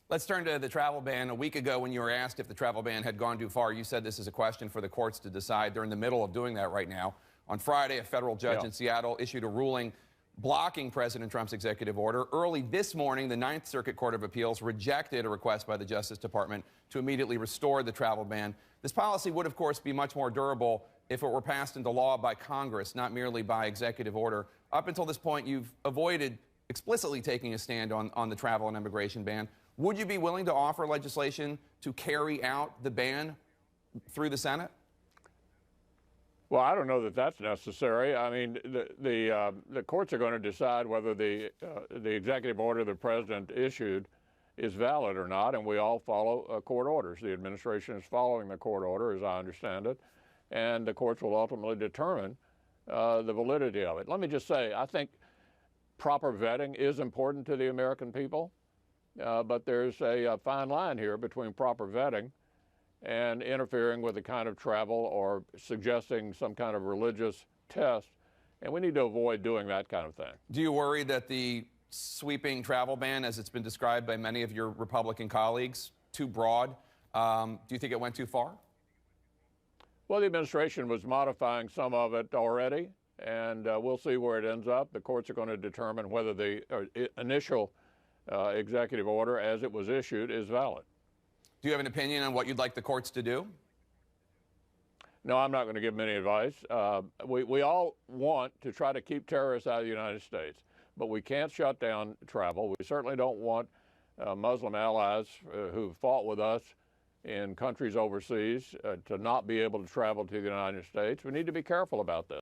Let's turn to the travel ban. A week ago, when you were asked if the travel ban had gone too far, you said this is a question for the courts to decide. They're in the middle of doing that right now. On Friday, a federal judge in Seattle issued a ruling blocking President Trump's executive order. Early this morning, the Ninth Circuit Court of Appeals rejected a request by the Justice Department to immediately restore the travel ban. This policy would, of course, be much more durable if it were passed into law by Congress, not merely by executive order. Up until this point, you've avoided explicitly taking a stand on the travel and immigration ban. Would you be willing to offer legislation to carry out the ban through the Senate? Well, I don't know that that's necessary. I mean, the courts are going to decide whether the executive order the president issued is valid or not, and we all follow court orders. The administration is following the court order, as I understand it, and the courts will ultimately determine the validity of it. Let me just say, I think proper vetting is important to the American people, but there's a fine line here between proper vetting and interfering with the kind of travel or suggesting some kind of religious test, and we need to avoid doing that kind of thing. Do you worry that the sweeping travel ban, as it's been described by many of your Republican colleagues, too broad? Do you think it went too far? Well, the administration was modifying some of it already, and we'll see where it ends up. The courts are going to determine whether the initial executive order, as it was issued, is valid. Do you have an opinion on what you'd like the courts to do? No, I'm not going to give them any advice. We all want to try to keep terrorists out of the United States, but we can't shut down travel. We certainly don't want Muslim allies who fought with us in countries overseas to not be able to travel to the United States. We need to be careful about this.